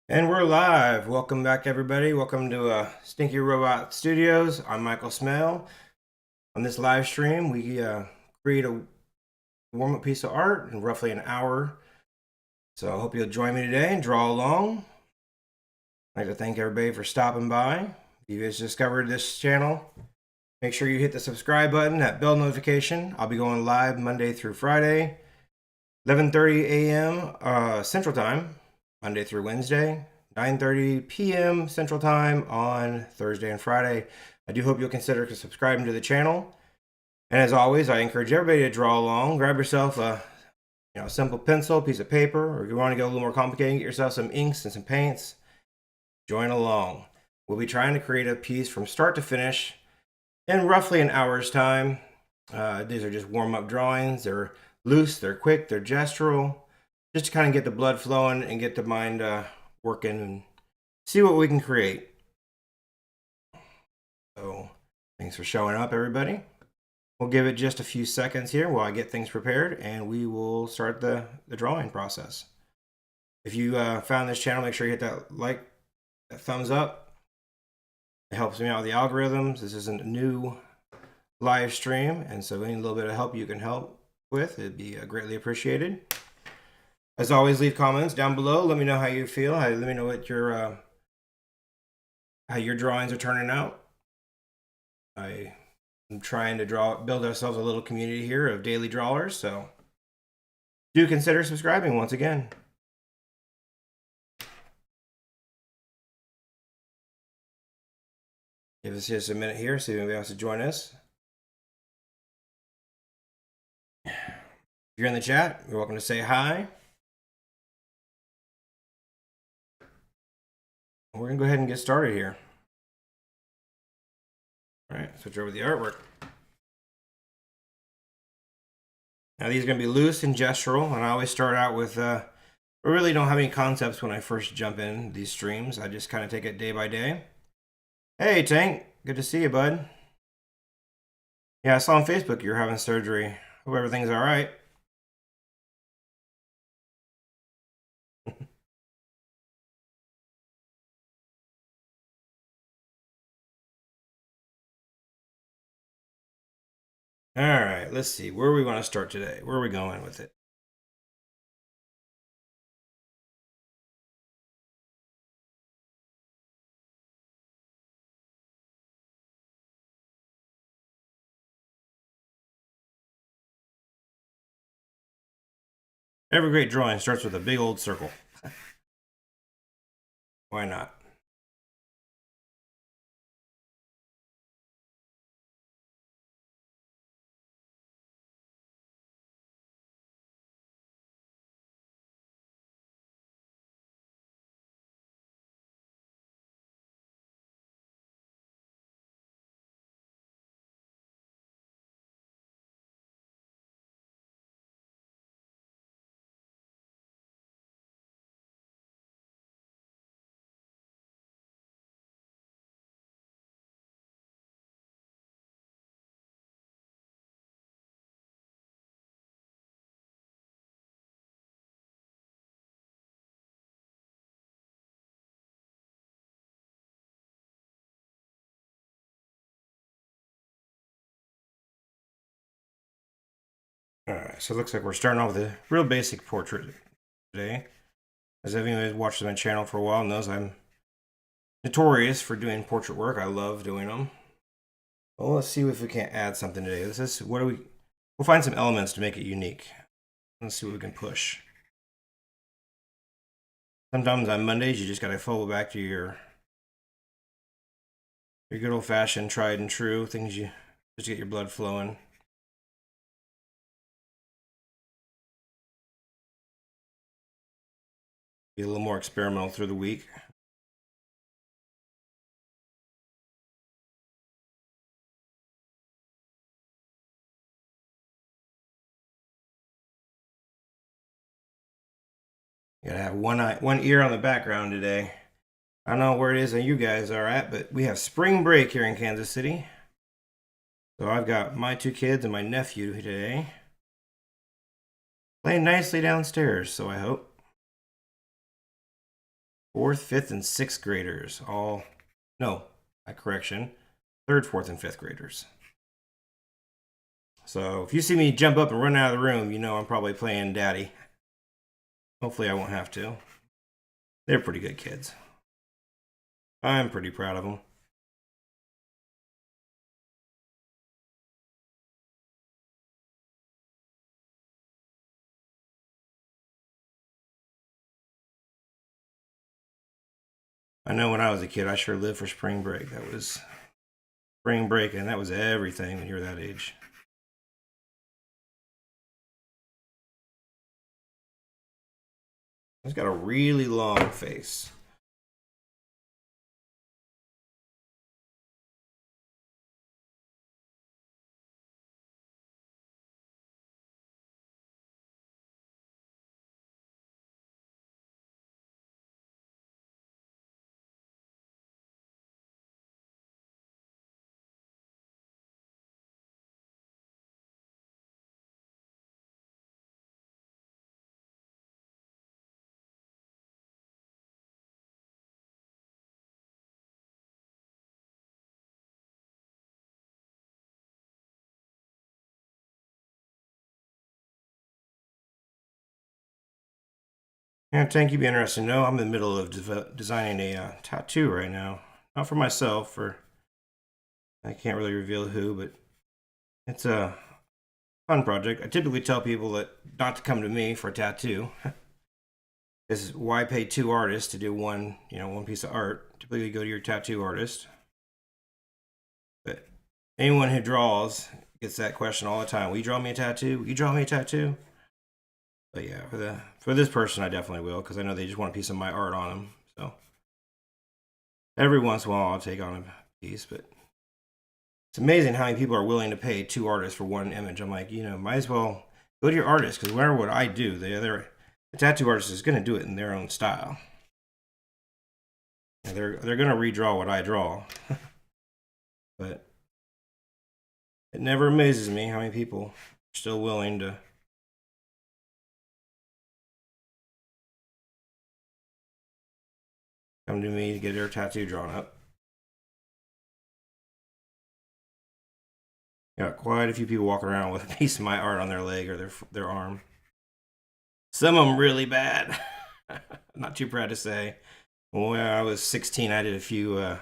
And we're live. Welcome back, everybody. Welcome to Stinky Robot Studios. I'm Michael Smale. On this live stream, we create a warm-up piece of art in roughly an hour. So I hope you'll join me today and draw along. I'd like to thank everybody for stopping by. If you guys discovered this channel, make sure you hit the subscribe button, that bell notification. I'll be going live Monday through Friday, 11:30 a.m. Central Time. Monday through Wednesday, 9:30 p.m. Central Time on Thursday and Friday. I do hope you'll consider subscribing to the channel. And as always, I encourage everybody to draw along. Grab yourself a simple pencil, piece of paper, or if you want to get a little more complicated, get yourself some inks and some paints. Join along. We'll be trying to create a piece from start to finish in roughly an hour's time. These are just warm-up drawings. They're loose, they're quick, they're gestural. Just to kind of get the blood flowing and get the mind working and see what we can create. So thanks for showing up, everybody. We'll give it just a few seconds here while I get things prepared, and we will start the drawing process. If you found this channel, make sure you hit that thumbs up. It helps me out with the algorithms. This isn't a new live stream, and so any little bit of help you can help with, it'd be greatly appreciated. As always, leave comments down below. Let me know how you feel. Let me know what your how your drawings are turning out. I am trying to build ourselves a little community here of daily drawers, so do consider subscribing once again. Give us just a minute here, see if anybody wants to join us. If you're in the chat, you're welcome to say hi. We're going to go ahead and get started here. All right, switch over to the artwork. Now these are going to be loose and gestural, and I always start out with, I really don't have any concepts when I first jump in these streams. I just kind of take it day by day. Hey, Tank, good to see you, bud. Yeah, I saw on Facebook you're having surgery. Hope everything's all right. All right, let's see. Where we want to start today? Where are we going with it? Every great drawing starts with a big old circle. Why not? All right, so it looks like we're starting off with a real basic portrait today. As anyone who's watched my channel for a while knows, I'm notorious for doing portrait work. I love doing them. Well, let's see if we can't add something today. We'll find some elements to make it unique. Let's see what we can push. Sometimes on Mondays, you just gotta fall back to your good old-fashioned, tried and true things you just get your blood flowing. Be a little more experimental through the week. You gotta have one ear on the background today. I don't know where it is that you guys are at, but we have spring break here in Kansas City. So I've got my two kids and my nephew today playing nicely downstairs, so I hope. 4th, 5th, and 6th graders. Correction. 3rd, 4th, and 5th graders. So if you see me jump up and run out of the room, you know I'm probably playing daddy. Hopefully I won't have to. They're pretty good kids. I'm pretty proud of them. I know when I was a kid, I sure lived for spring break. That was spring break, and that was everything when you were that age. He's got a really long face. Yeah, Tank, you'd be interested to know I'm in the middle of designing a tattoo right now. Not for myself, I can't really reveal who, but it's a fun project. I typically tell people that not to come to me for a tattoo. This is why pay 2 artists to do one piece of art. Typically go to your tattoo artist. But anyone who draws gets that question all the time. Will you draw me a tattoo? Will you draw me a tattoo? But yeah, for this person, I definitely will, because I know they just want a piece of my art on them. So every once in a while, I'll take on a piece. But it's amazing how many people are willing to pay 2 artists for one image. I'm like, might as well go to your artist, because whatever what I do, the tattoo artist is going to do it in their own style. And they're going to redraw what I draw. But it never amazes me how many people are still willing to come to me to get their tattoo drawn up. Got quite a few people walking around with a piece of my art on their leg or their arm. Some of them really bad. Not too proud to say. When I was 16, I did a few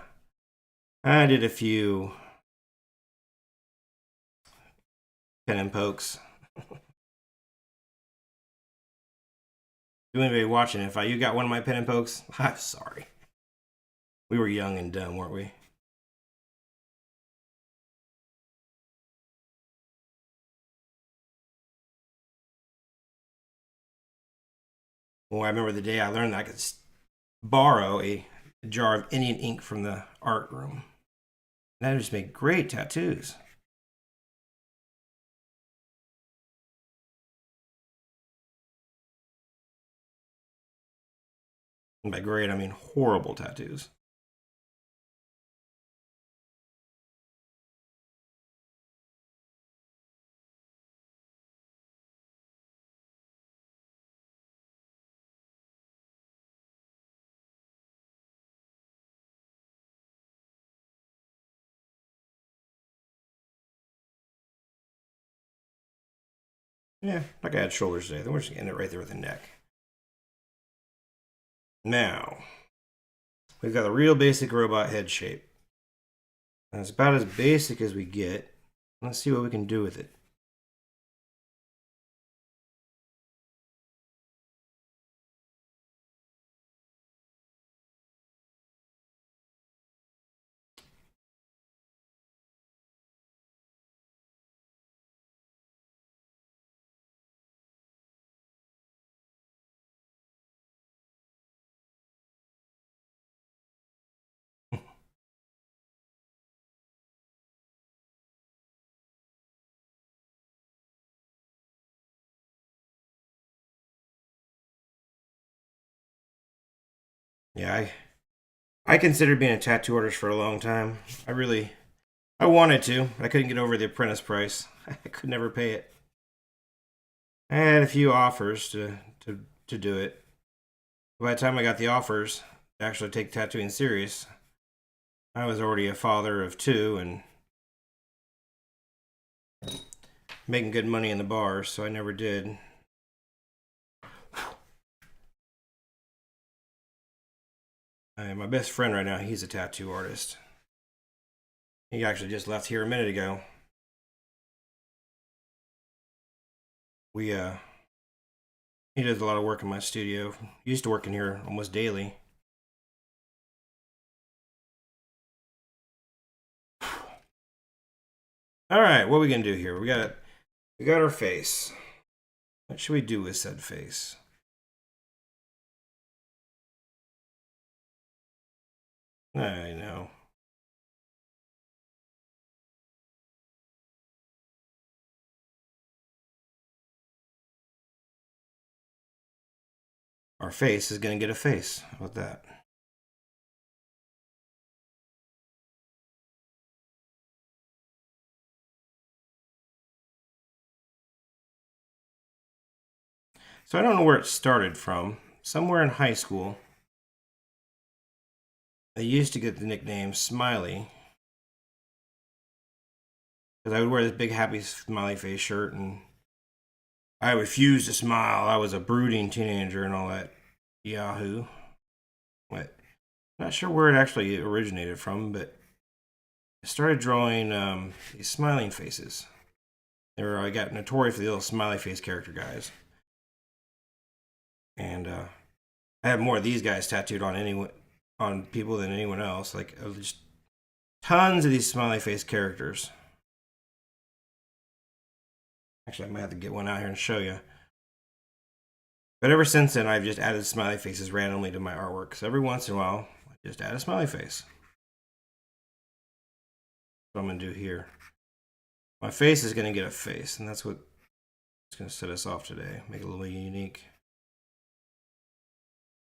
pen and pokes. To anybody watching, if you got one of my pen and pokes, I'm sorry. We were young and dumb, weren't we? Well, I remember the day I learned that I could borrow a jar of Indian ink from the art room. And that just made great tattoos. And by great, I mean horrible tattoos. Yeah, like I had shoulders today. Then we're just going to end it right there with the neck. Now, we've got a real basic robot head shape. And it's about as basic as we get. Let's see what we can do with it. Yeah, I considered being a tattoo artist for a long time. I wanted to. I couldn't get over the apprentice price. I could never pay it. I had a few offers to do it. By the time I got the offers, actually take tattooing serious. I was already a father of 2 and making good money in the bars, so I never did. My best friend right now, he's a tattoo artist. He actually just left here a minute ago. He does a lot of work in my studio. He used to work in here almost daily. All right, what are we gonna do here? We got our face. What should we do with said face? I know. Our face is gonna get a face. How about that? So I don't know where it started from. Somewhere in high school, I used to get the nickname Smiley because I would wear this big happy smiley face shirt and I refused to smile. I was a brooding teenager and all that yahoo. What? Not sure where it actually originated from, but I started drawing these smiling faces. I got notorious for the little smiley face character guys, and I have more of these guys tattooed on people than anyone else. Like just tons of these smiley face characters. Actually, I might have to get one out here and show you. But ever since then, I've just added smiley faces randomly to my artwork. So every once in a while, I just add a smiley face. What I'm going to do here. My face is going to get a face, and that's what's going to set us off today. Make it a little unique.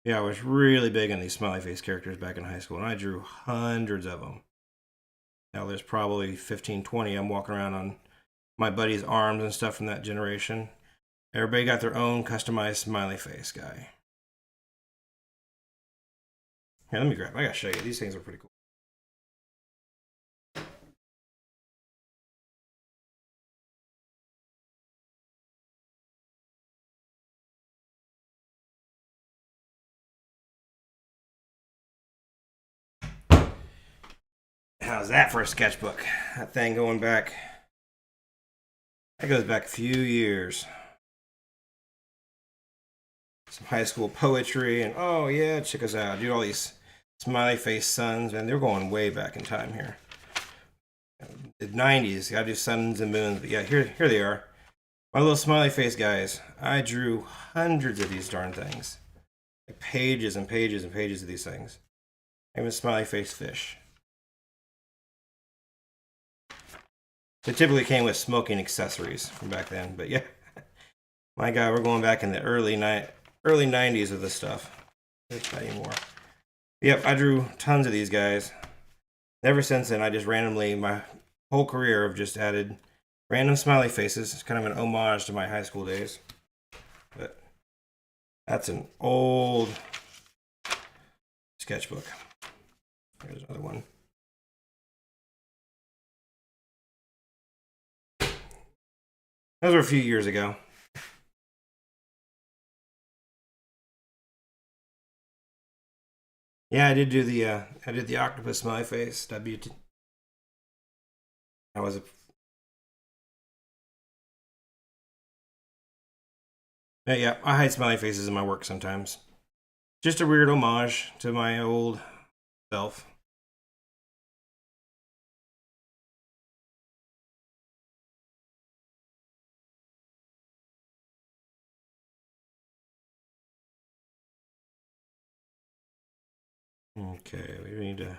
Yeah, I was really big on these smiley face characters back in high school, and I drew hundreds of them. Now there's probably 15, 20. I'm walking around on my buddies' arms and stuff from that generation. Everybody got their own customized smiley face guy. Here, let me grab. I gotta show you. These things are pretty cool. How's that for a sketchbook? That thing going back. That goes back a few years. Some high school poetry, and oh yeah, check us out. Do all these smiley face suns, man. They're going way back in time here. The 90s, gotta do suns and moons, but yeah, here they are. My little smiley face guys. I drew hundreds of these darn things. Like pages and pages and pages of these things. Even smiley face fish. They typically came with smoking accessories from back then, but yeah. My God, we're going back in the early 90s of this stuff. Not anymore. Yep, I drew tons of these guys. Ever since then, I just randomly, my whole career, have just added random smiley faces. It's kind of an homage to my high school days. But that's an old sketchbook. Here's another one. Those were a few years ago. Yeah, I did do the octopus smiley face. I was yeah, I hide smiley faces in my work sometimes. Just a weird homage to my old self. Okay, we need to.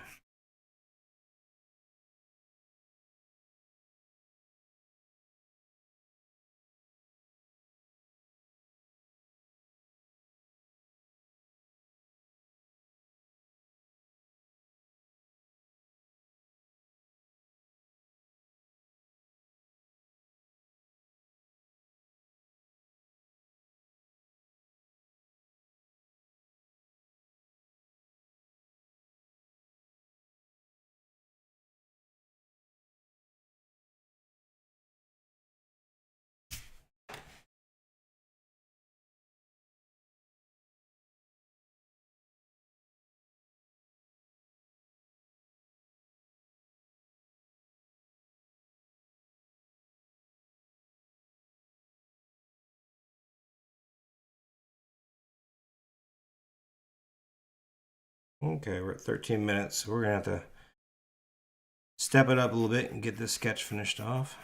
Okay, we're at 13 minutes. So we're gonna have to step it up a little bit and get this sketch finished off.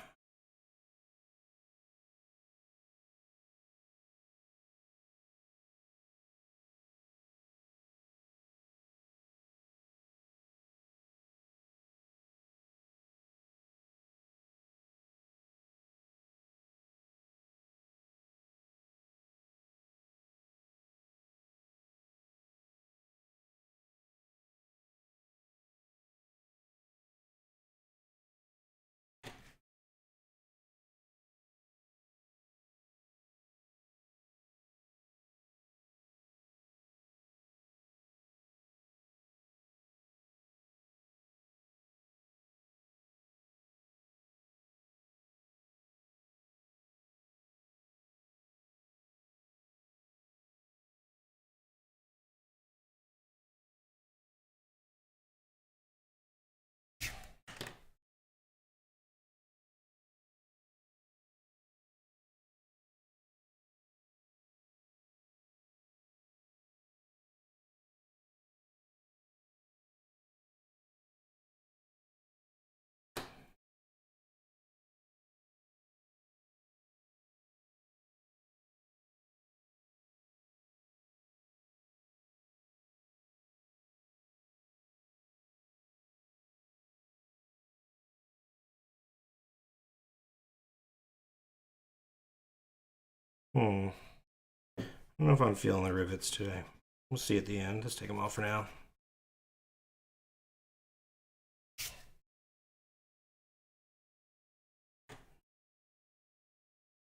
I don't know if I'm feeling the rivets today. We'll see at the end. Let's take them off for now.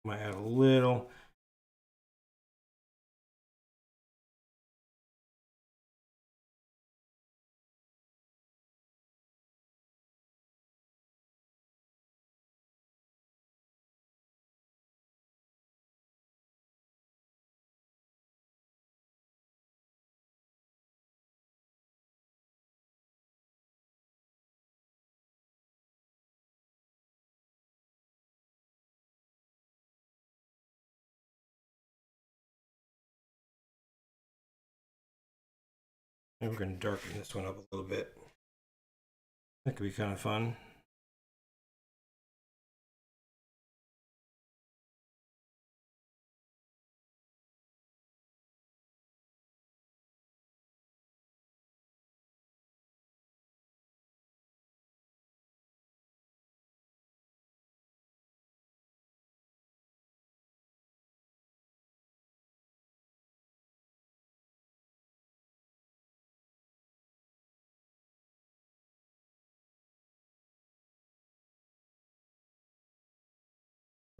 Might add a little. And we're going to darken this one up a little bit. That could be kind of fun.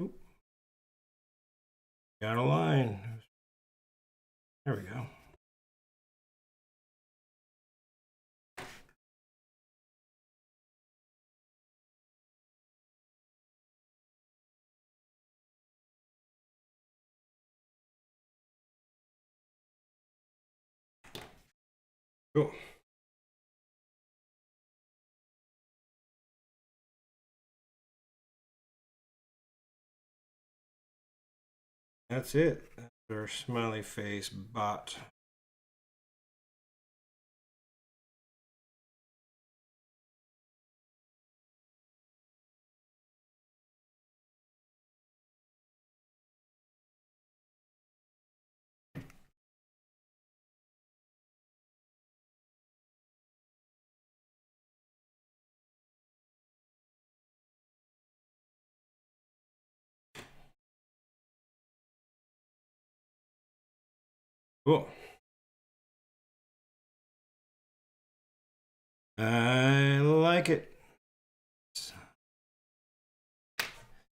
Oop. Got a line. There we go. Cool. That's it. That's our smiley face bot. Cool. I like it.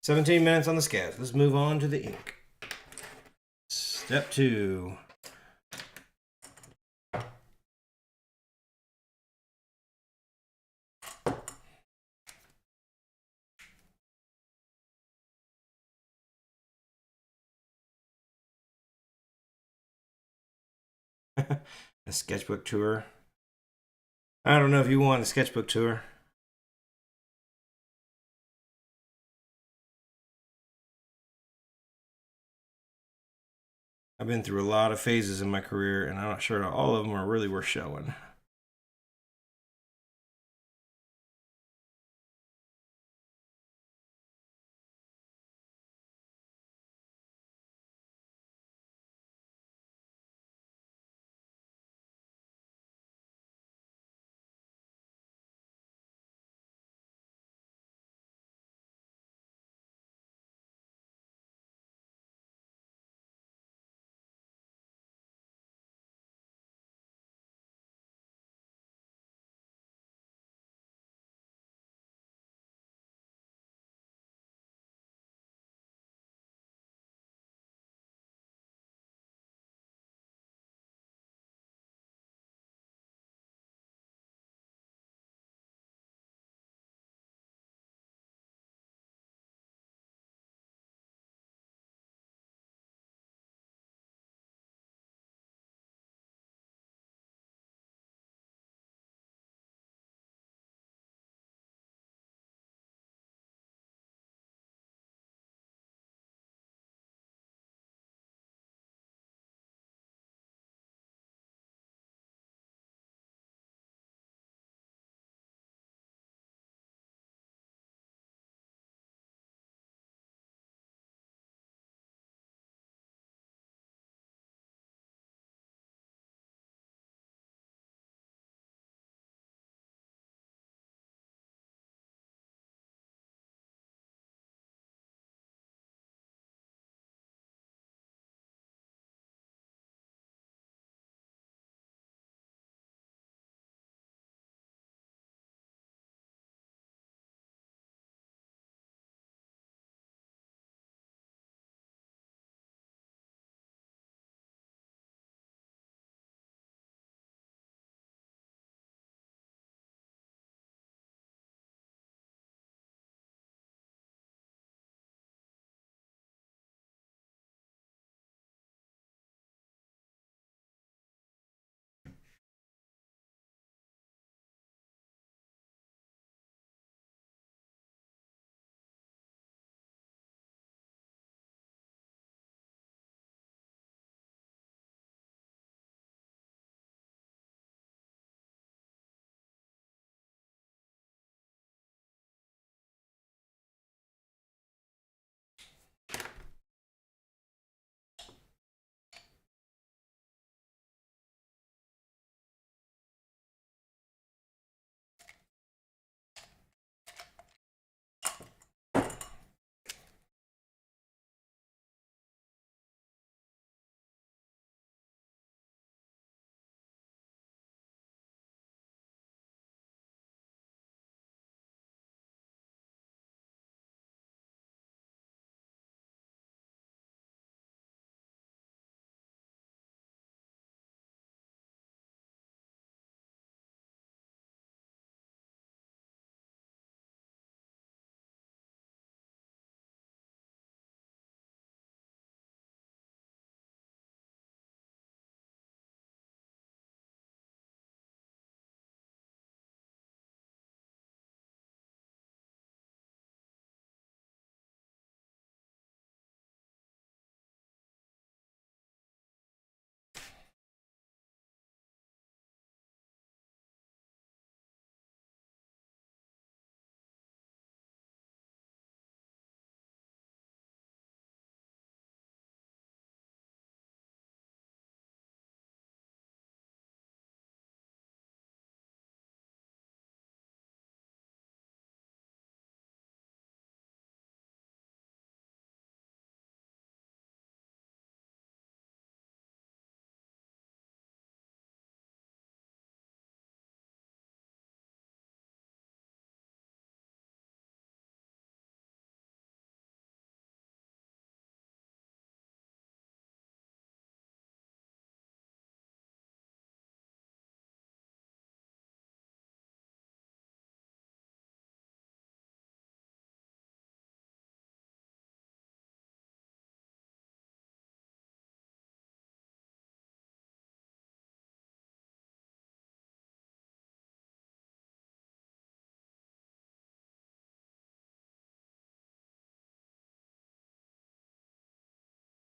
17 minutes on the sketch. Let's move on to the ink. Step 2. A sketchbook tour. I don't know if you want a sketchbook tour. I've been through a lot of phases in my career, and I'm not sure all of them are really worth showing.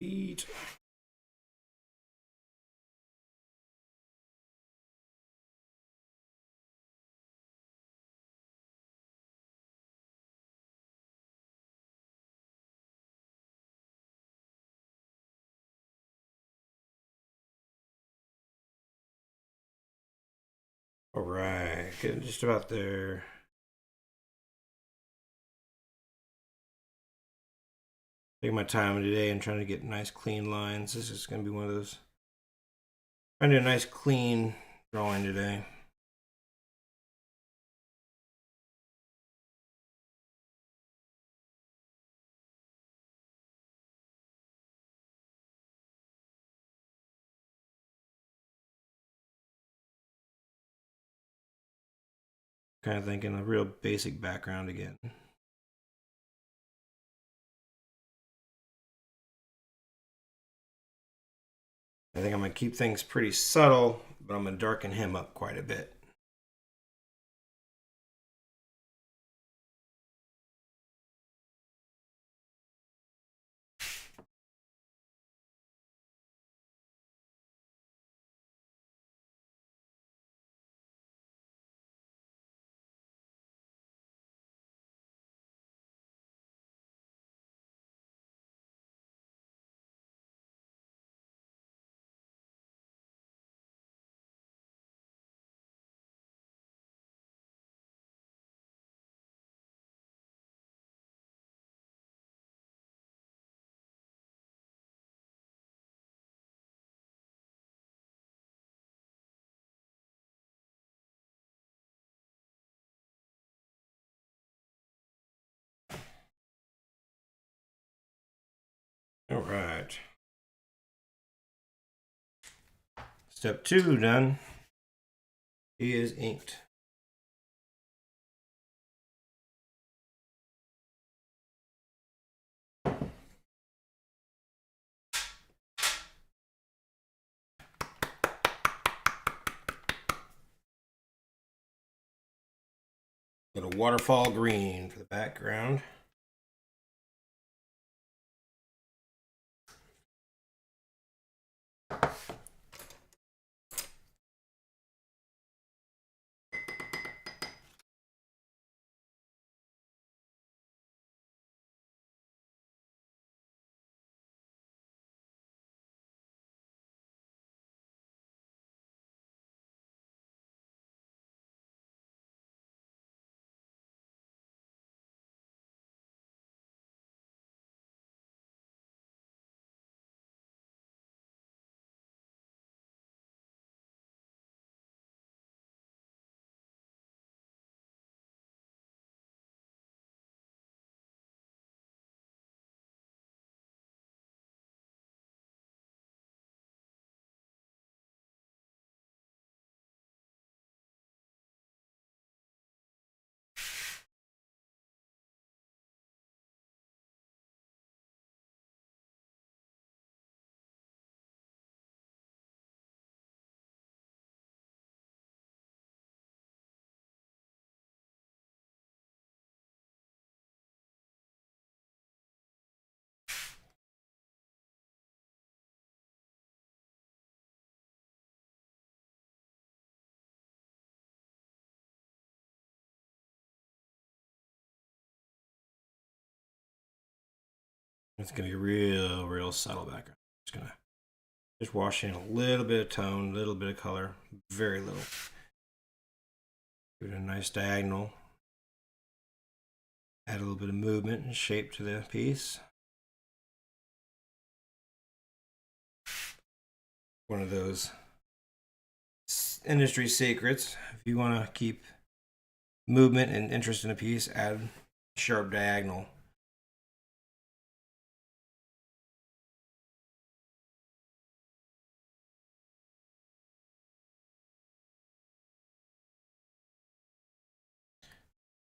Eat. All right, getting just about there. Taking my time today and trying to get nice clean lines. This is going to be one of those. Trying to do a nice clean drawing today. Kind of thinking a real basic background again. I think I'm going to keep things pretty subtle, but I'm going to darken him up quite a bit. All right. Step 2 done. He is inked. Little waterfall green for the background. It's going to be real subtle background. Just going to wash in a little bit of tone, a little bit of color, very little. Give it a nice diagonal. Add a little bit of movement and shape to the piece. One of those industry secrets. If you want to keep movement and interest in a piece, add sharp diagonal.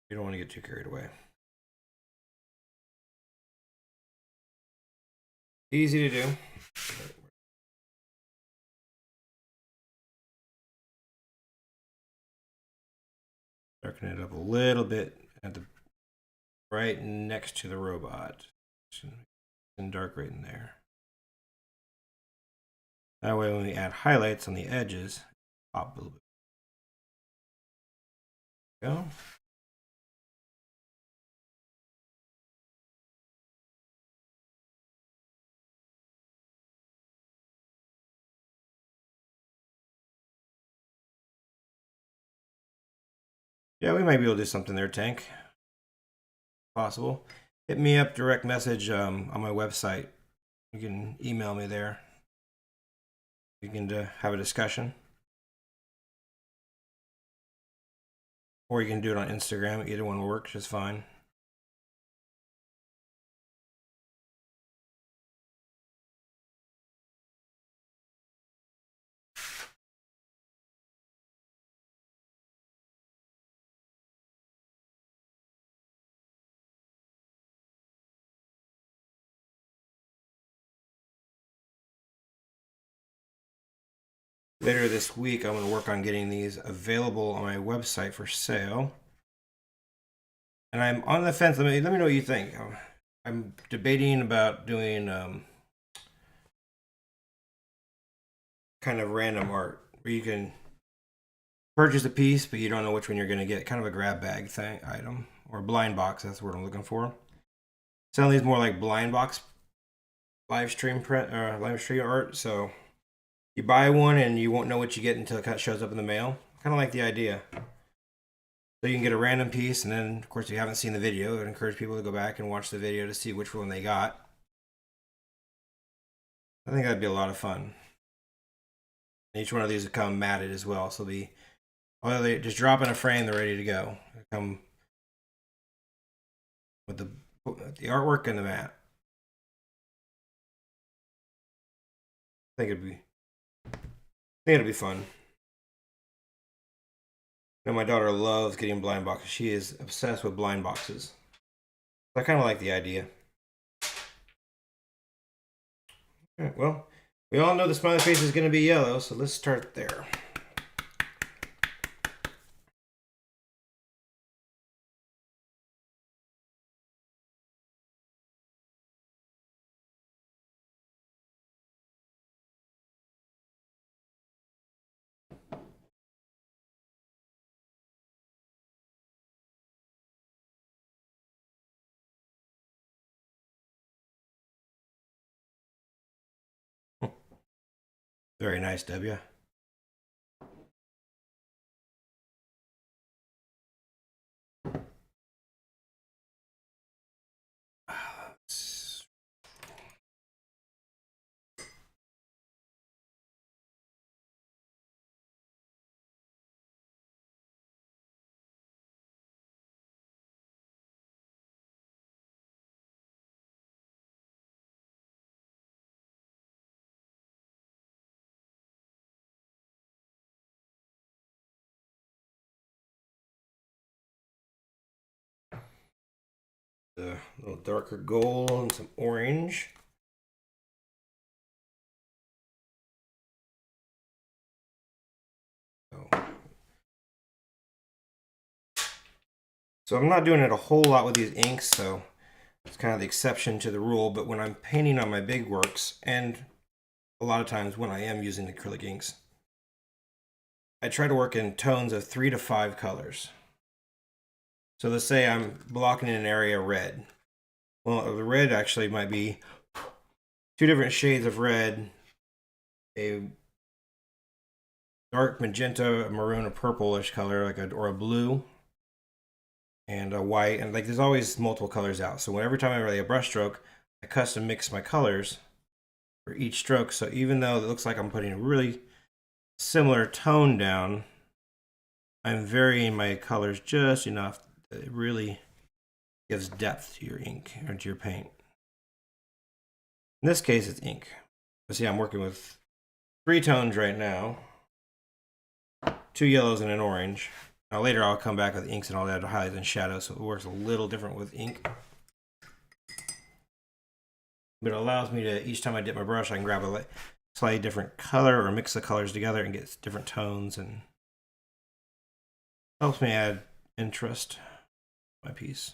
You don't want to get too carried away. Easy to do. Darken it up a little bit at the right next to the robot. And dark right in there. That way when we add highlights on the edges, pop a little bit. Go. Yeah, we might be able to do something there, Tank. Possible. Hit me up, direct message on my website. You can email me there. We can have a discussion. Or you can do it on Instagram. Either one works just fine. Later this week, I'm going to work on getting these available on my website for sale. And I'm on the fence. Let me know what you think. I'm debating about doing kind of random art where you can purchase a piece, but you don't know which one you're going to get. Kind of a grab bag thing item, or blind box. That's what I'm looking for. Some of these more like blind box live stream art. So you buy one and you won't know what you get until it shows up in the mail. Kind of like the idea. So you can get a random piece, and then, of course, if you haven't seen the video, I would encourage people to go back and watch the video to see which one they got. I think that'd be a lot of fun. And each one of these would come matted as well, so they just drop in a frame, they're ready to go. They come with the artwork and the mat. I think it'd be fun. Now my daughter loves getting blind boxes. She is obsessed with blind boxes. I kind of like the idea. All right, well, we all know the smiley face is going to be yellow, so let's start there. Very nice, W. A little darker gold and some orange. So I'm not doing it a whole lot with these inks, so it's kind of the exception to the rule. But when I'm painting on my big works, and a lot of times when I am using acrylic inks, I try to work in tones of 3 to 5 colors. So let's say I'm blocking in an area red. Well, the red actually might be 2 different shades of red, a dark magenta, a maroon, a purplish color, or a blue, and a white, and like there's always multiple colors out. So every time I write a brush stroke, I custom mix my colors for each stroke. So even though it looks like I'm putting a really similar tone down, I'm varying my colors just enough that it really gives depth to your ink or to your paint. In this case, it's ink. But see, I'm working with 3 tones right now, 2 yellows and an orange. Now later I'll come back with inks and all that to highlights and shadows, so it works a little different with ink. But it allows me to, each time I dip my brush, I can grab a slightly different color or mix the colors together and get different tones, and helps me add interest to my piece.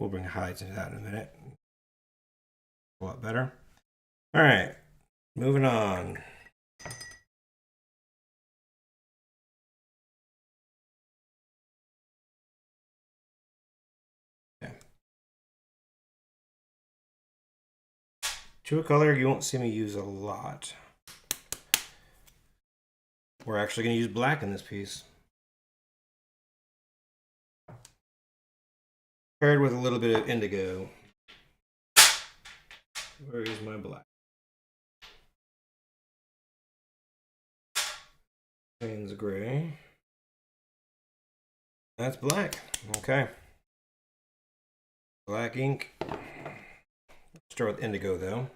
We'll bring highlights into that in a minute. A lot better. All right, moving on. Okay. True color, you won't see me use a lot. We're actually going to use black in this piece. Paired with a little bit of indigo. Where is my black? Payne's gray. That's black. Okay. Black ink. Start with indigo though.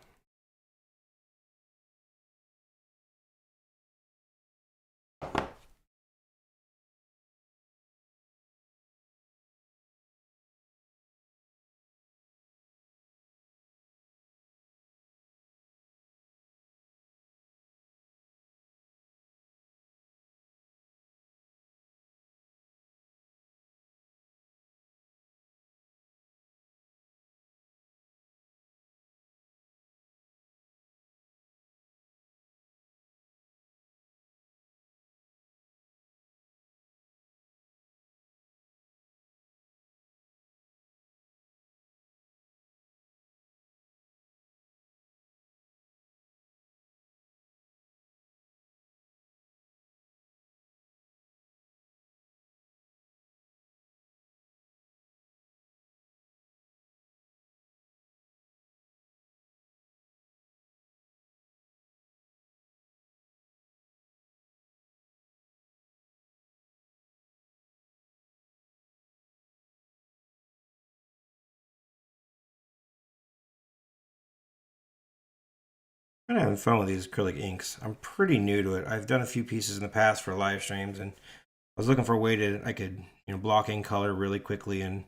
I'm having fun with these acrylic inks. I'm pretty new to it. I've done a few pieces in the past for live streams, and I was looking for a way to I could block in color really quickly and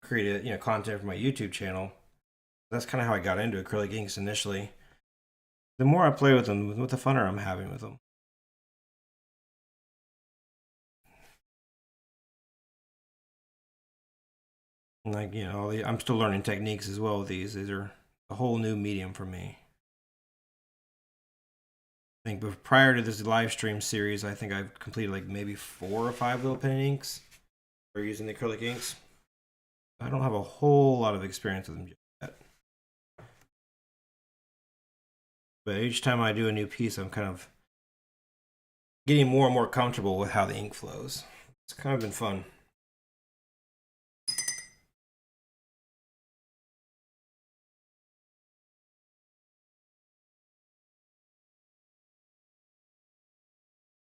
create a content for my YouTube channel. That's kind of how I got into acrylic inks initially. The more I play with them, the funner I'm having with them. And like I'm still learning techniques as well with these. These are a whole new medium for me. I think prior to this live stream series, I think I've completed like maybe 4 or 5 little pen inks for using the acrylic inks. I don't have a whole lot of experience with them yet. But each time I do a new piece, I'm kind of getting more and more comfortable with how the ink flows. It's kind of been fun.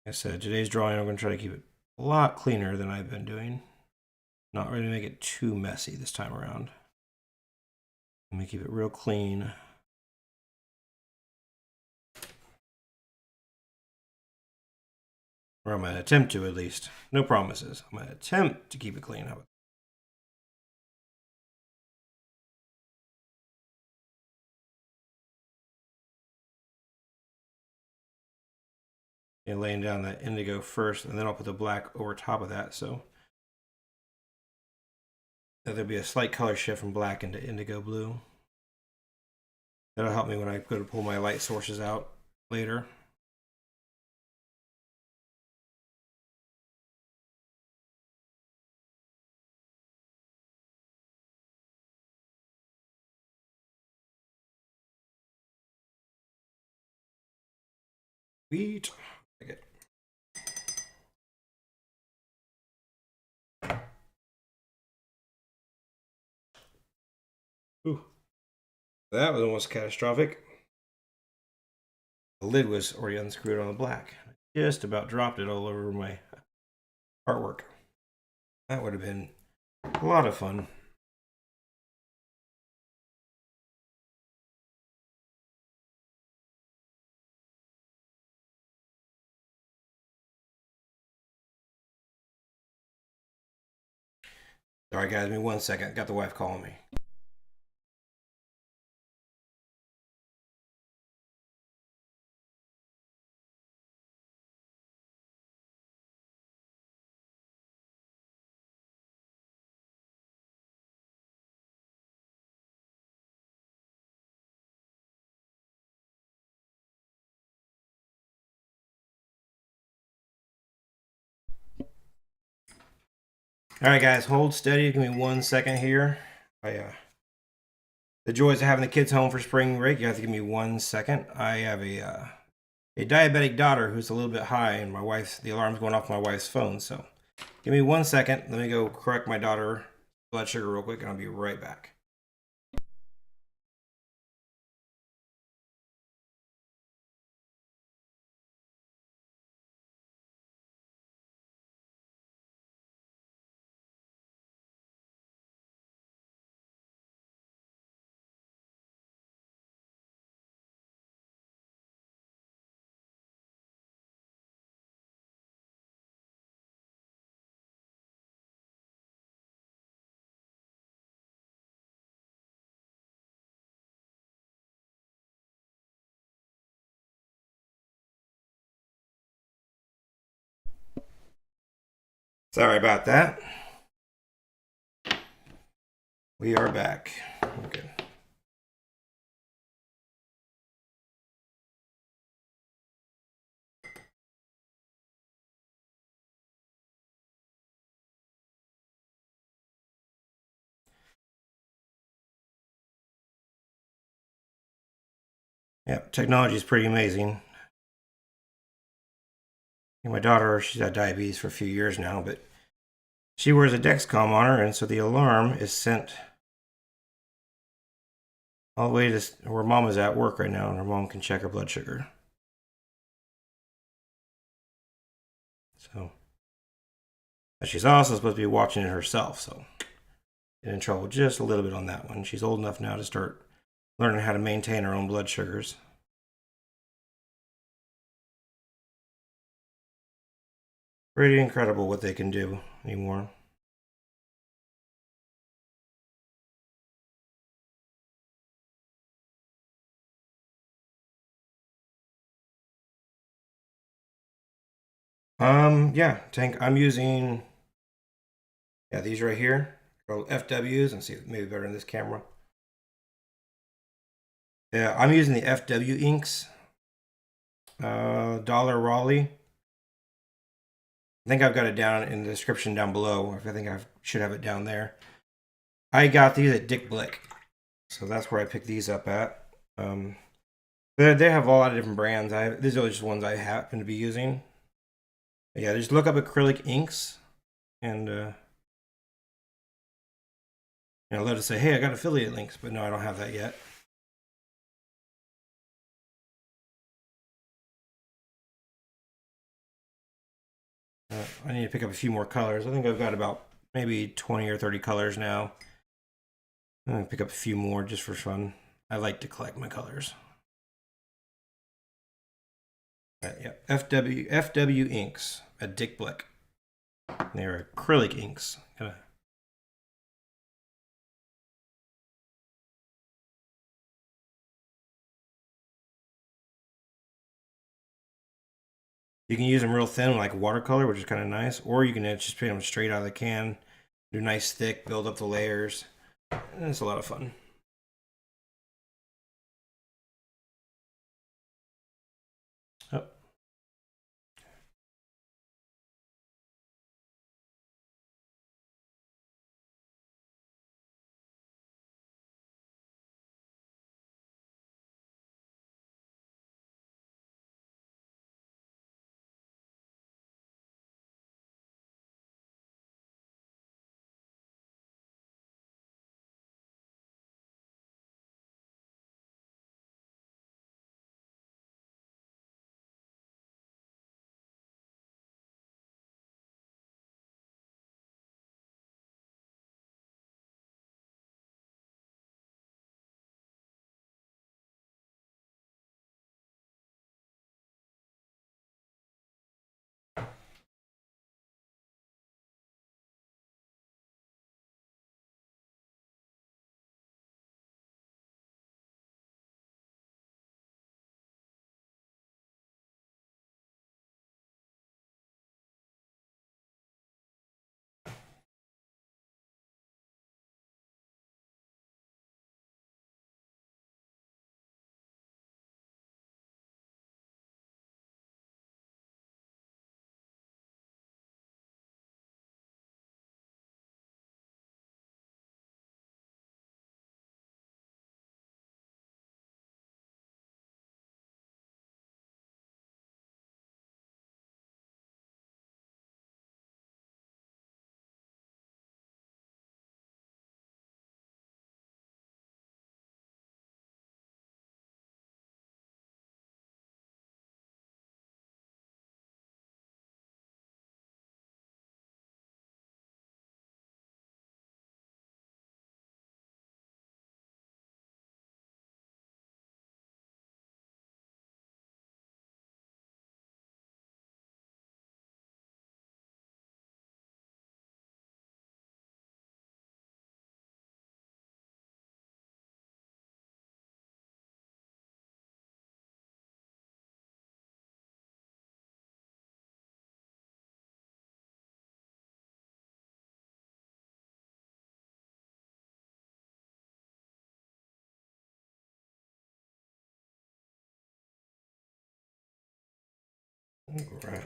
Like I said, today's drawing, I'm going to try to keep it a lot cleaner than I've been doing. Not really make it too messy this time around. Let me keep it real clean. Or I'm going to attempt to, at least. No promises. I'm going to attempt to keep it clean. And laying down that indigo first, and then I'll put the black over top of that, so there'll be a slight color shift from black into indigo blue. That'll help me when I go to pull my light sources out later. Sweet. Okay. Ooh. That was almost catastrophic. The lid was already unscrewed on the black. I just about dropped it all over my artwork. That would have been a lot of fun. Sorry guys, give me 1 second. Got the wife calling me. All right, guys, hold steady. Give me 1 second here. The joys of having the kids home for spring break. You have to give me 1 second. I have a diabetic daughter who's a little bit high, and the alarm's going off my wife's phone. So, give me 1 second. Let me go correct my daughter's blood sugar real quick, and I'll be right back. Sorry about that. We are back. Okay. Yeah, technology is pretty amazing. My daughter, she's had diabetes for a few years now, but she wears a Dexcom on her, and so the alarm is sent all the way to where mom is at work right now, and her mom can check her blood sugar. So, but she's also supposed to be watching it herself, so get in trouble just a little bit on that one. She's old enough now to start learning how to maintain her own blood sugars. Pretty incredible what they can do anymore. Yeah, tank. I'm using these right here. FWs, and see maybe better in this camera. Yeah, I'm using the FW inks. Dollar Raleigh. I think I've got it down in the description down below. I think I should have it down there. I got these at Dick Blick, so that's where I picked these up at. They have a lot of different brands. These are just ones I happen to be using. But yeah, just look up acrylic inks, and let us say, hey, I got affiliate links, but no, I don't have that yet. I need to pick up a few more colors. I think I've got about maybe 20 or 30 colors now. I'm gonna pick up a few more just for fun. I like to collect my colors. Yeah, FW inks at Dick Blick. They're acrylic inks. You can use them real thin like watercolor, which is kind of nice, or you can just paint them straight out of the can, do nice thick, build up the layers. And it's a lot of fun. Oh. Right.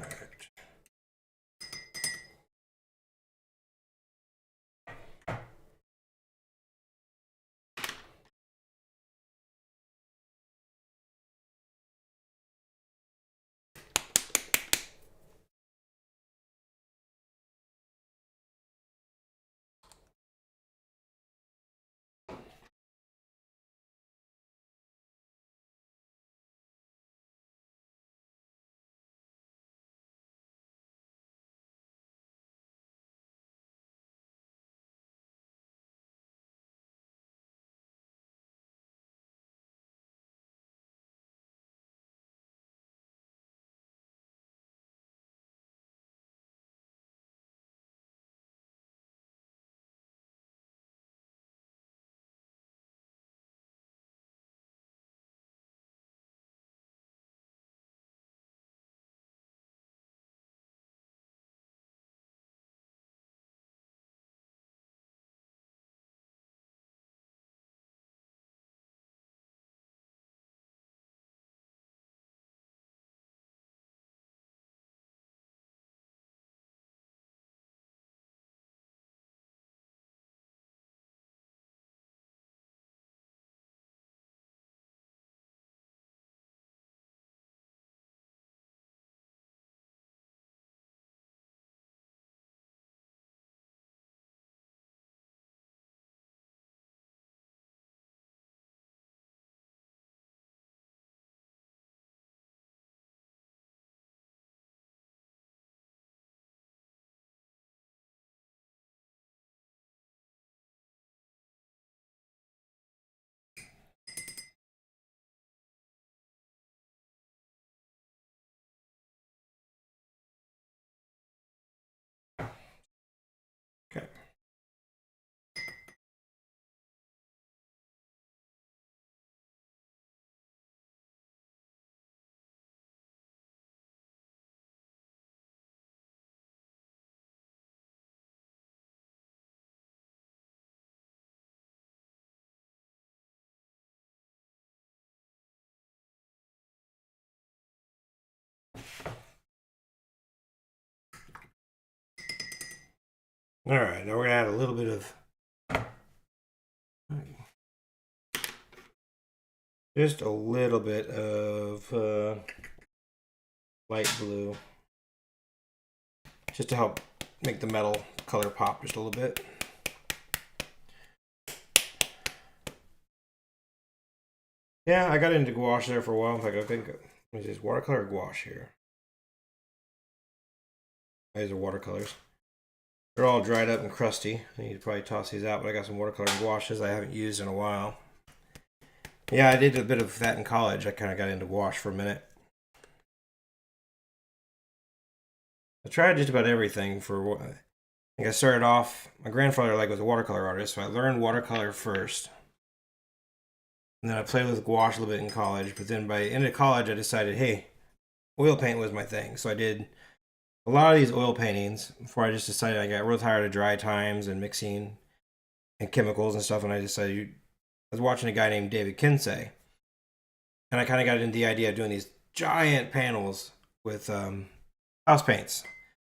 Okay. All right, now we're gonna add a little bit of, just a little bit of light blue, just to help make the metal color pop just a little bit. Yeah, I got into gouache there for a while. In fact, I think, is this watercolor or gouache here? These are watercolors. They're all dried up and crusty. I need to probably toss these out, but I got some watercolor and gouaches I haven't used in a while. Yeah, I did a bit of that in college. I kind of got into gouache for a minute. I tried just about everything for, I think I started off, my grandfather was a watercolor artist, so I learned watercolor first. And then I played with gouache a little bit in college, but then by the end of college, I decided, hey, oil paint was my thing. So I did a lot of these oil paintings before I just decided I got real tired of dry times and mixing and chemicals and stuff. And I decided, I was watching a guy named David Kinsey, and I kind of got into the idea of doing these giant panels with house paints.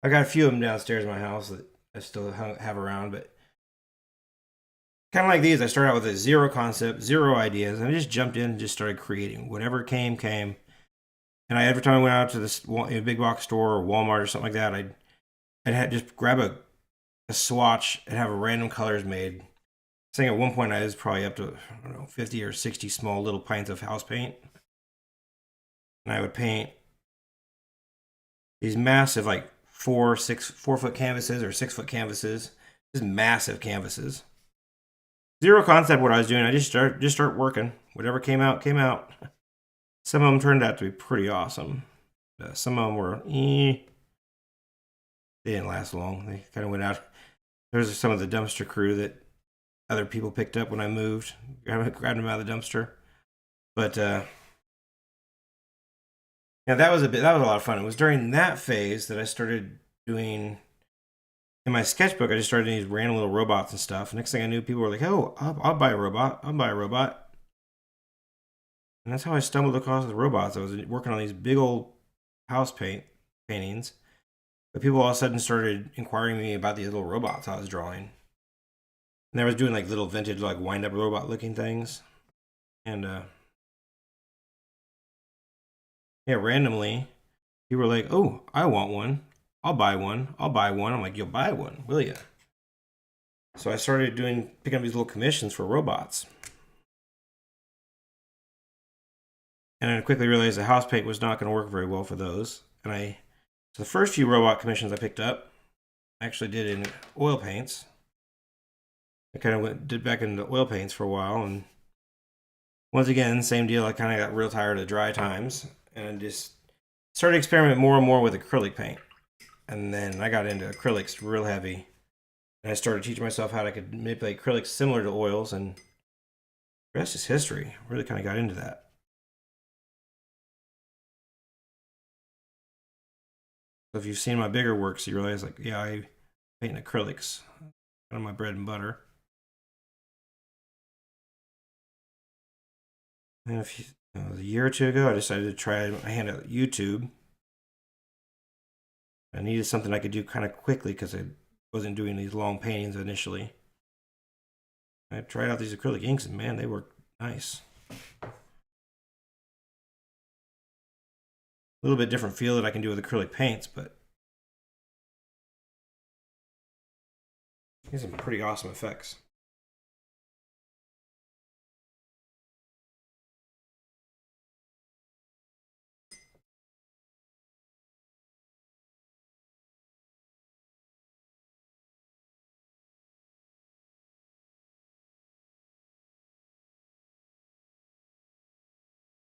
I got a few of them downstairs in my house that I still have around, but kind of like these, I started out with a zero concept, zero ideas, and I just jumped in and just started creating. Whatever came. And every time I went out to this big box store or Walmart or something like that, I'd just grab a swatch and have random colors made. I think at one point I was probably up to, I don't know, 50 or 60 small little pints of house paint. And I would paint these massive, like 4-foot canvases or 6-foot canvases, just massive canvases. Zero concept what I was doing. I just start working. Whatever came out, came out. Some of them turned out to be pretty awesome. Some of them were, they didn't last long. They kind of went out. There's some of the dumpster crew that other people picked up when I moved. Grabbed them out of the dumpster. But yeah, that was a lot of fun. It was during that phase that I started doing, in my sketchbook, I just started doing these random little robots and stuff. Next thing I knew, people were like, oh, I'll buy a robot. I'll buy a robot. And that's how I stumbled across the robots. I was working on these big old house paint paintings. But people all of a sudden started inquiring me about these little robots I was drawing. And I was doing like little vintage, like wind up robot looking things. And yeah, randomly, people were like, "Oh, I want one. I'll buy one. I'll buy one." I'm like, "You'll buy one, will you?" So I started picking up these little commissions for robots. And I quickly realized the house paint was not going to work very well for those. So the first few robot commissions I picked up, I actually did in oil paints. I kind of did back into oil paints for a while, and once again, same deal. I kind of got real tired of dry times, and just started experimenting more and more with acrylic paint. And then I got into acrylics real heavy, and I started teaching myself how I could manipulate acrylics similar to oils, and the rest is history. Really kind of got into that. So if you've seen my bigger works, you realize, like, yeah, I paint in acrylics. Kind of my bread and butter. And a year or two ago, I decided to try my hand at YouTube. I needed something I could do kind of quickly because I wasn't doing these long paintings initially. I tried out these acrylic inks, and man, they work nice. A little bit different feel that I can do with acrylic paints, but these are some pretty awesome effects.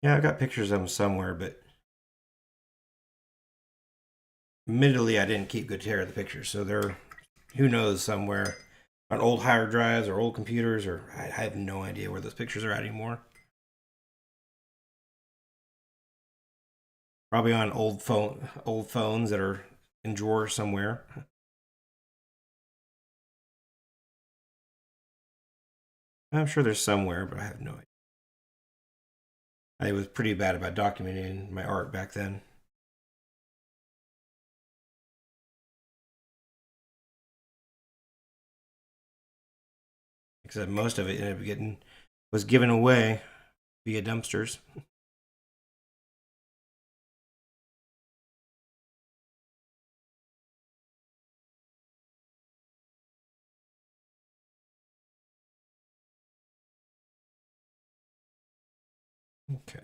Yeah, I've got pictures of them somewhere, but admittedly, I didn't keep good care of the pictures, so they're, who knows, somewhere on old hard drives or old computers, or I have no idea where those pictures are at anymore. Probably on old phones that are in drawers somewhere. I'm sure there's somewhere, but I have no idea. I was pretty bad about documenting my art back then. Except most of it ended up was given away via dumpsters. Okay.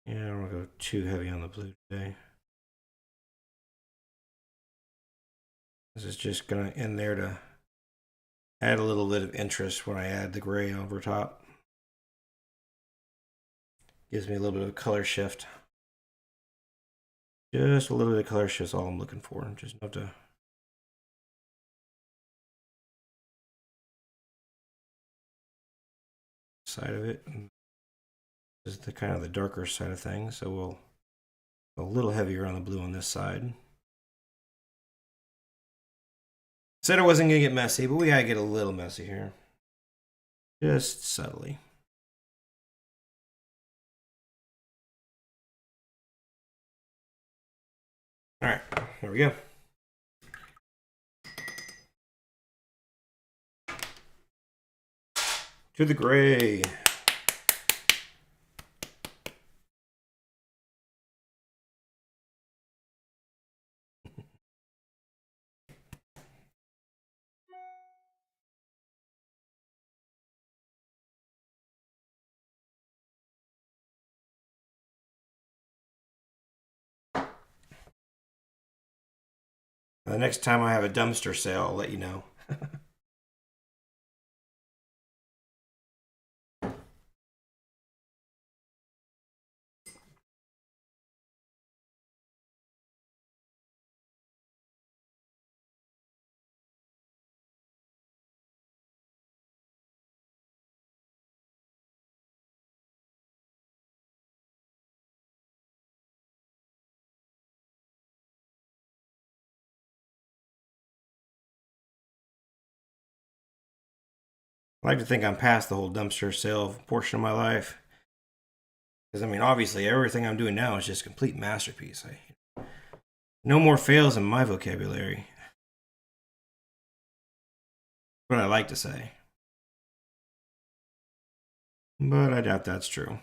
Yeah, I don't want to go too heavy on the blue today. This is just going to end there to add a little bit of interest when I add the gray over top. Gives me a little bit of a color shift. Just a little bit of color shift is all I'm looking for. Just enough to side of it. This is the kind of the darker side of things, so we'll go a little heavier on the blue on this side. Said it wasn't gonna get messy, but we gotta get a little messy here. Just subtly. All right, there we go. To the gray. The next time I have a dumpster sale, I'll let you know. I like to think I'm past the whole dumpster sale portion of my life. Because, I mean, obviously, everything I'm doing now is just a complete masterpiece. No more fails in my vocabulary. What I like to say. But I doubt that's true.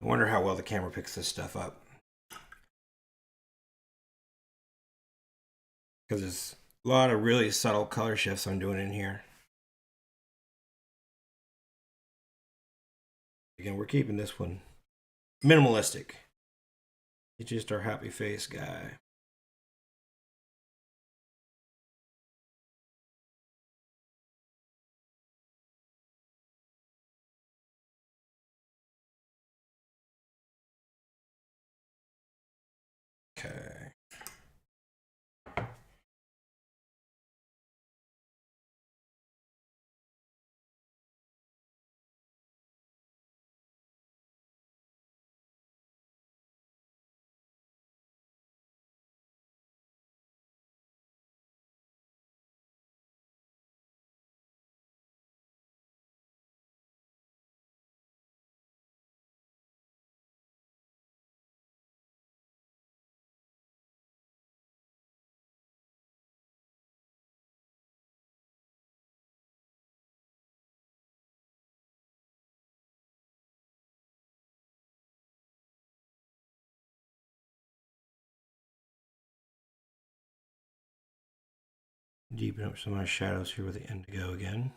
I wonder how well the camera picks this stuff up. Because there's a lot of really subtle color shifts I'm doing in here. Again, we're keeping this one minimalistic. He's just our happy face guy. Okay. Deepen up some of my shadows here with the indigo again.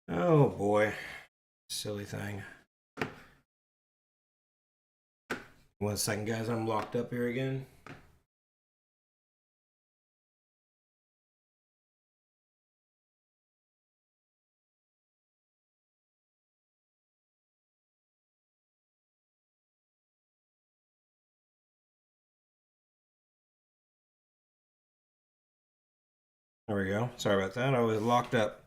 Oh boy, silly thing. 1 second, guys, I'm locked up here again. There we go. Sorry about that. I was locked up.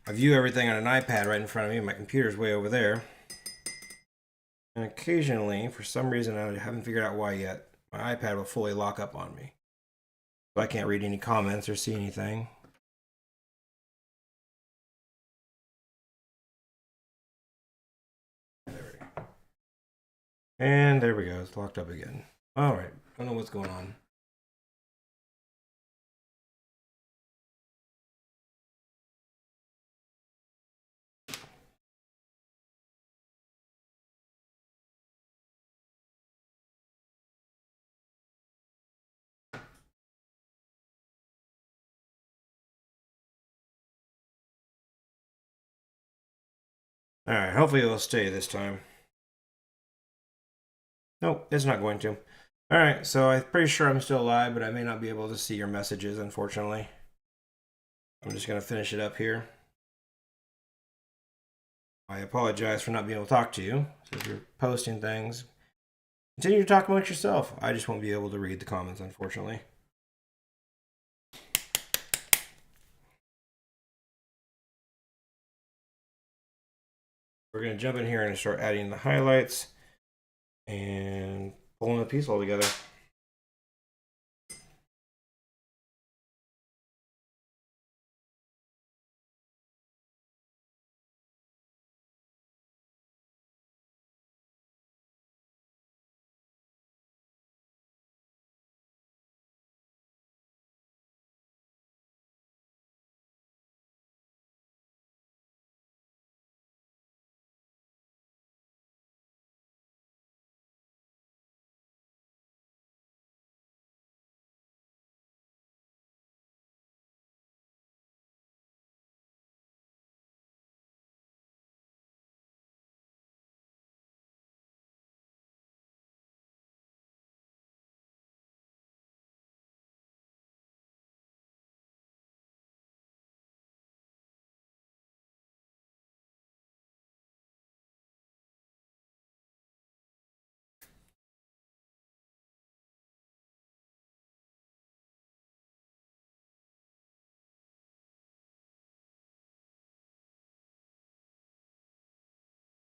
I view everything on an iPad right in front of me. My computer's way over there. And occasionally, for some reason, I haven't figured out why yet, my iPad will fully lock up on me. So I can't read any comments or see anything. There we go. And there we go. It's locked up again. All right. Don't know what's going on. All right, hopefully it'll stay this time. Nope, it's not going to. All right, so I'm pretty sure I'm still live, but I may not be able to see your messages, unfortunately. I'm just going to finish it up here. I apologize for not being able to talk to you. So if you're posting things, continue to talk amongst yourself. I just won't be able to read the comments, unfortunately. We're going to jump in here and start adding the highlights and pulling the piece all together.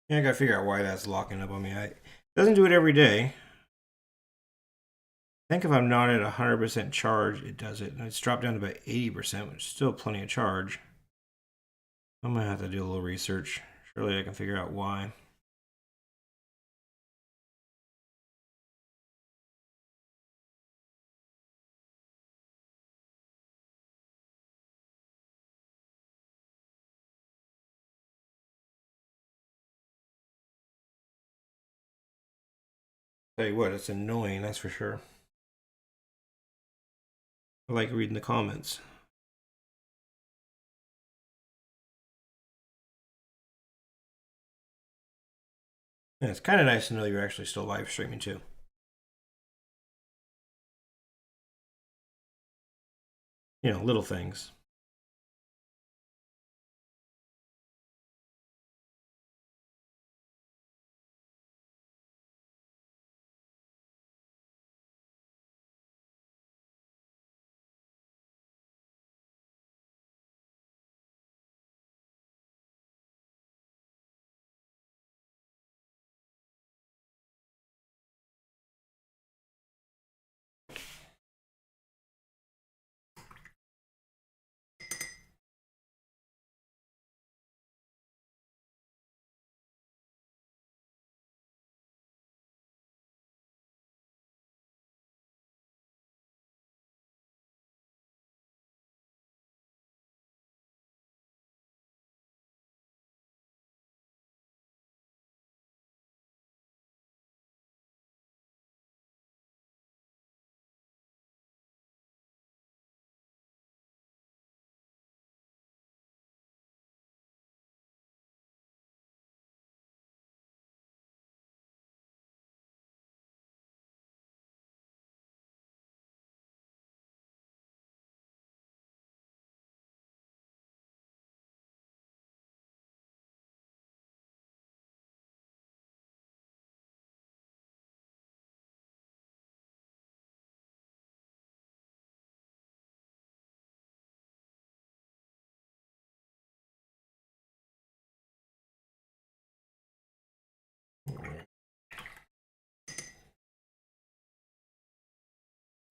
Yeah, I gotta figure out why that's locking up on me. It doesn't do it every day. I think if I'm not at 100% charge, it does it. And it's dropped down to about 80%, which is still plenty of charge. I'm gonna have to do a little research. Surely I can figure out why. Tell you what, it's annoying, that's for sure. I like reading the comments. And it's kind of nice to know you're actually still live streaming too. You know, little things.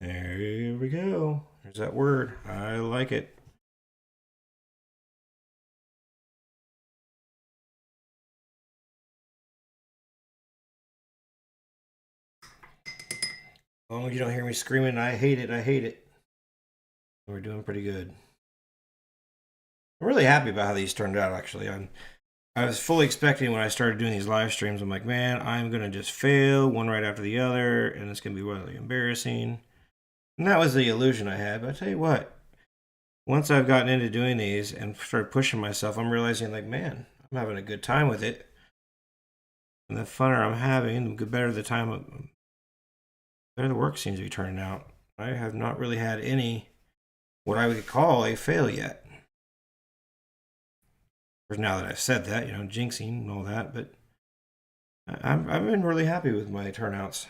There we go. There's that word. I like it. As long as you don't hear me screaming, I hate it, I hate it. We're doing pretty good. I'm really happy about how these turned out, actually. I was fully expecting when I started doing these live streams, I'm like, man, I'm going to just fail one right after the other, and it's going to be really embarrassing. And that was the illusion I had. But I tell you what, once I've gotten into doing these and started pushing myself, I'm realizing, like, man, I'm having a good time with it. And the funner I'm having, the better the time, better the work seems to be turning out. I have not really had any, what I would call a fail yet. Now that I've said that, jinxing and all that, but I've been really happy with my turnouts.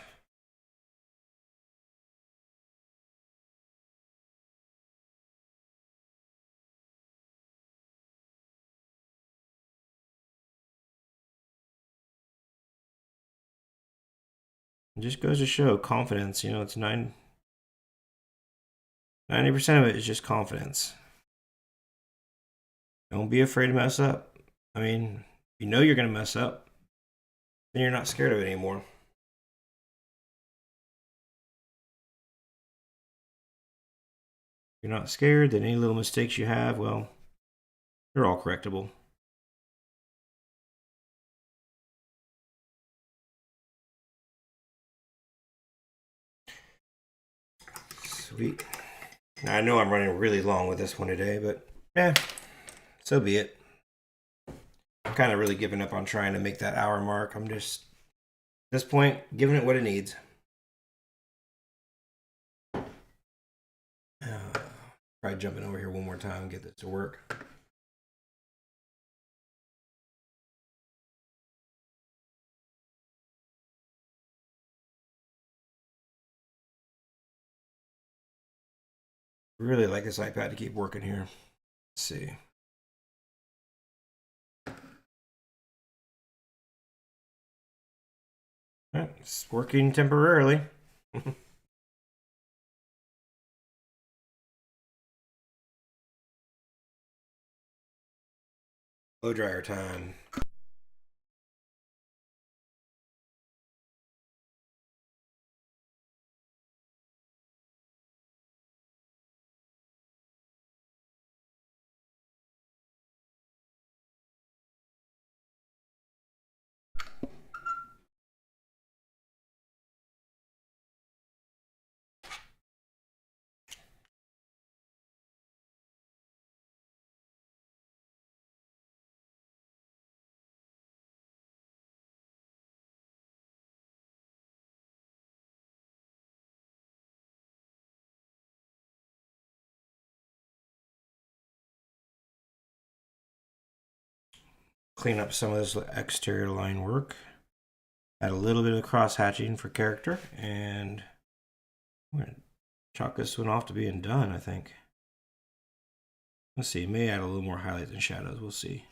It just goes to show confidence. It's 90% of it is just confidence. Don't be afraid to mess up. I mean, you know you're going to mess up, then you're not scared of it anymore. You're not scared that any little mistakes you have, well, they're all correctable. Sweet. Now, I know I'm running really long with this one today, but so be it. I'm kind of really giving up on trying to make that hour mark. I'm just, at this point, giving it what it needs. Try jumping over here one more time and get this to work. Really like this iPad to keep working here. Let's see. It's working temporarily. Blow dryer time. Clean up some of this exterior line work. Add a little bit of cross hatching for character, and I'm going to chalk this one off to being done, I think. Let's see, may add a little more highlights and shadows, we'll see.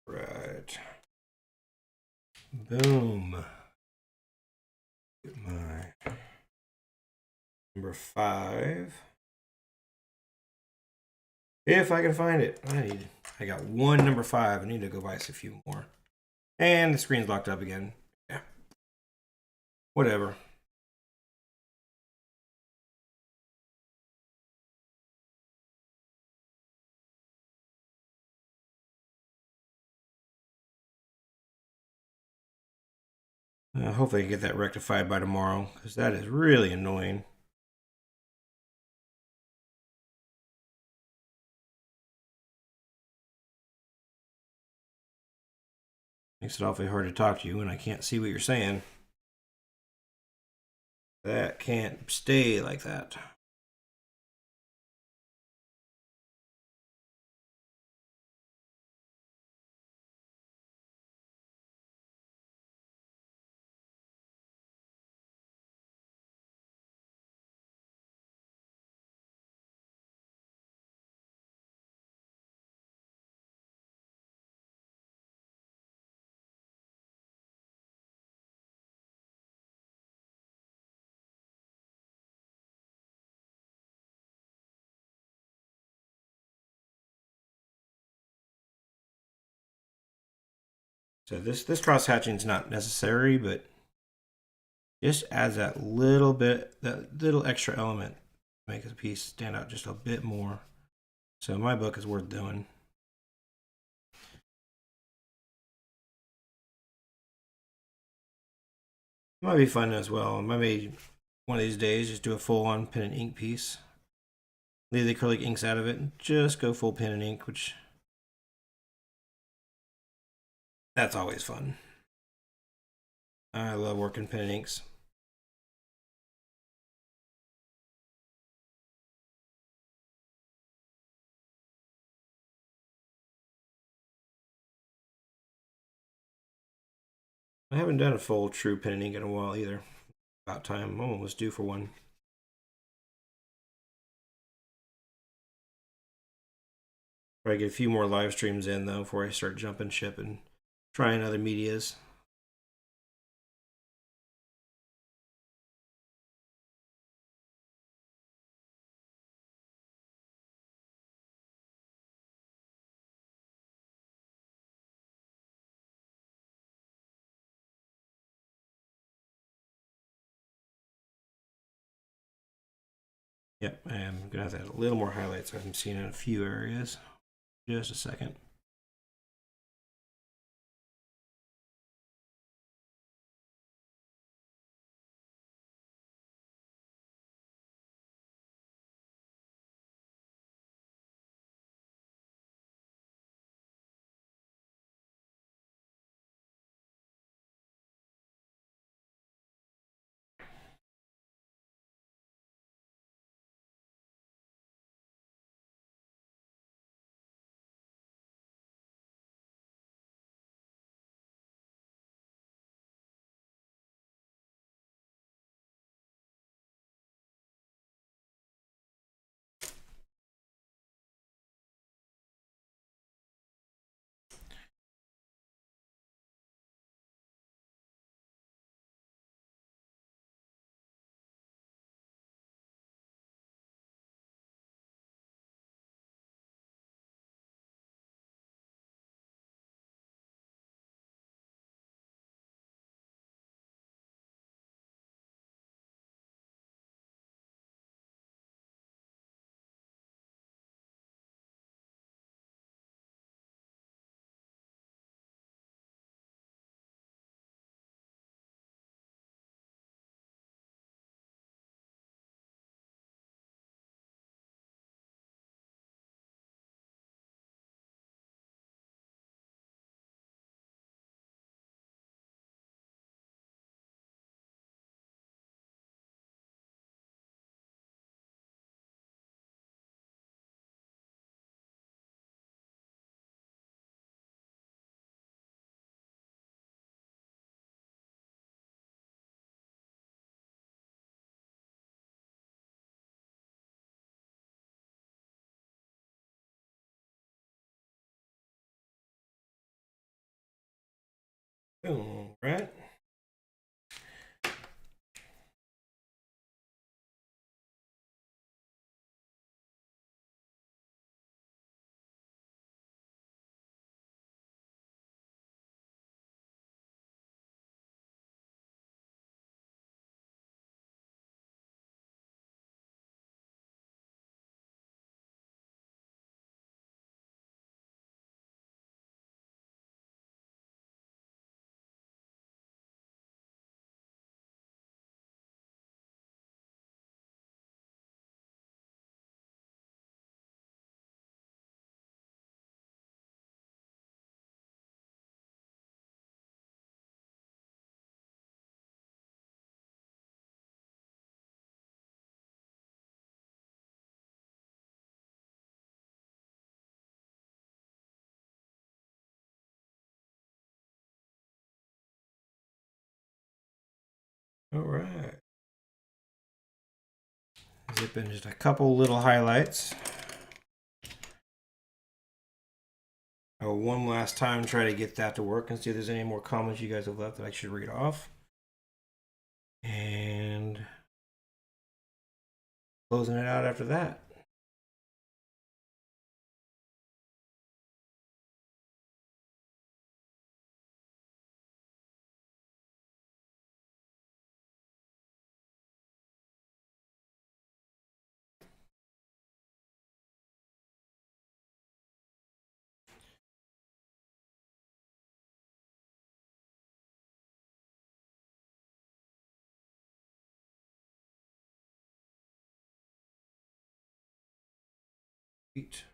Right. Boom. Get my number 5. If I can find it. I got one number 5. I need to go buy us a few more. And the screen's locked up again. Yeah. Whatever. Hopefully I can get that rectified by tomorrow, because that is really annoying. Makes it awfully hard to talk to you when I can't see what you're saying. That can't stay like that. So this cross hatching is not necessary, but just adds that little bit, that little extra element to make the piece stand out just a bit more. So my book is worth doing. It might be fun as well. Maybe one of these days just do a full-on pen and ink piece. Leave the acrylic inks out of it and just go full pen and ink, which that's always fun. I love working pen and inks. I haven't done a full true pen and ink in a while either. About time. I'm almost due for one. Probably get a few more live streams in though before I start jumping ship and trying other medias. Yep, I'm gonna have to add a little more highlights. I'm seeing in a few areas. Just a second. All right. All right. Zip in just a couple little highlights. I will one last time try to get that to work and see if there's any more comments you guys have left that I should read off. And closing it out after that. Sweet.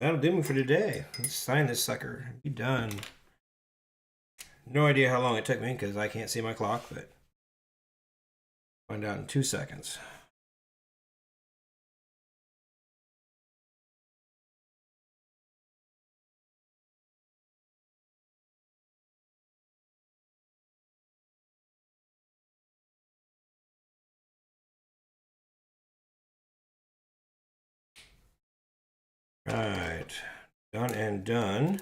That'll do me for today. Let's sign this sucker. Be done. No idea how long it took me because I can't see my clock, but find out in 2 seconds. Right, done and done.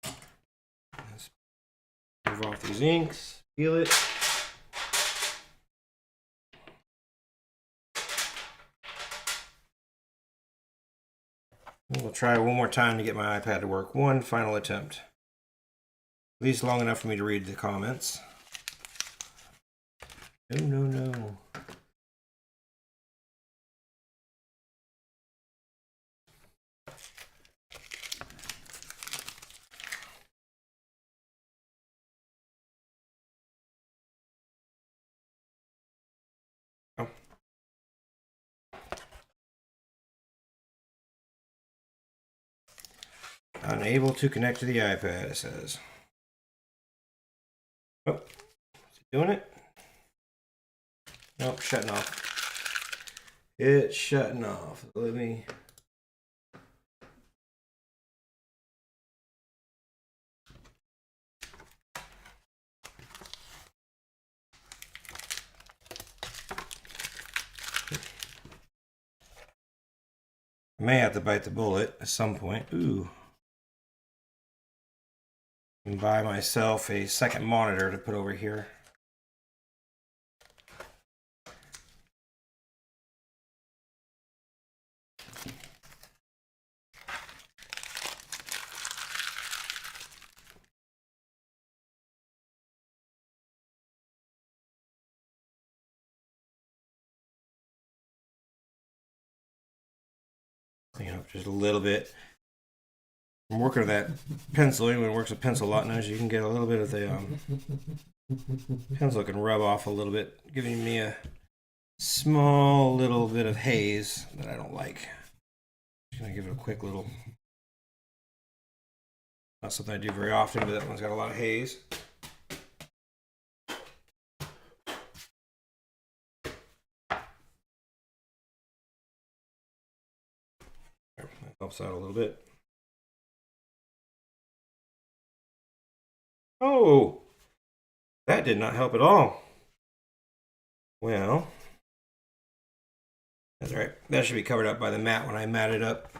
Let's move off these inks, peel it. We'll try one more time to get my iPad to work. One final attempt. At least long enough for me to read the comments. No, no, no. Oh. Unable to connect to the iPad, it says. Oh, is it doing it? Nope, shutting off. It's shutting off. Let me. I may have to bite the bullet at some point. Ooh. And buy myself a second monitor to put over here. Clean up just a little bit. I'm working with that pencil. Anyone who works with pencil a lot knows you can get a little bit of the pencil can rub off a little bit, giving me a small little bit of haze that I don't like. Just gonna give it a quick little. Not something I do very often, but that one's got a lot of haze. That helps out a little bit. Oh, that did not help at all. Well, that's all right. That should be covered up by the mat when I mat it up.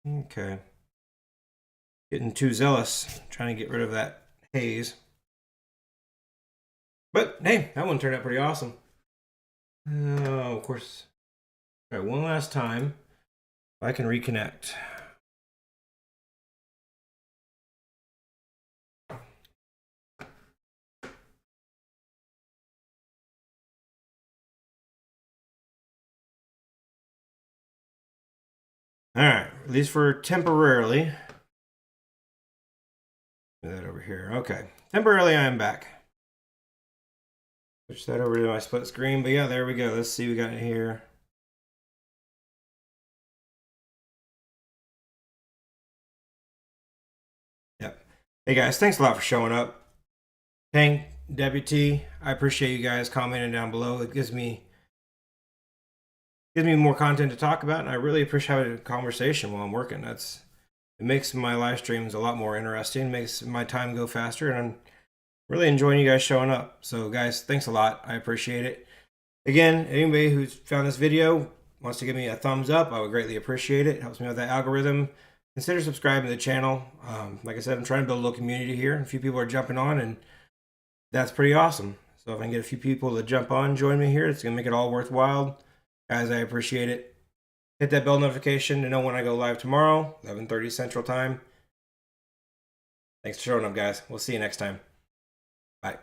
Okay. Getting too zealous, trying to get rid of that haze. But hey, that one turned out pretty awesome. Oh, of course. All right, one last time. If I can reconnect. All right, at least for temporarily. Move that over here. Okay, temporarily I am back. Switch that over to my split screen. But yeah, there we go. Let's see what we got here. Yep. Hey guys, thanks a lot for showing up. Thank Deputy. I appreciate you guys commenting down below. It gives me more content to talk about, and I really appreciate having a conversation while I'm working. It makes my live streams a lot more interesting, makes my time go faster, and I'm really enjoying you guys showing up. So guys, thanks a lot. I appreciate it. Again, anybody who's found this video wants to give me a thumbs up, I would greatly appreciate it. It helps me with that algorithm. consider subscribing to the channel. Like I said, I'm trying to build a little community here. A few people are jumping on, and that's pretty awesome. So if I can get a few people to jump on, join me here, it's going to make it all worthwhile. Guys, I appreciate it. Hit that bell notification to know when I go live tomorrow, 11:30 Central Time. Thanks for showing up, guys. We'll see you next time. Bye.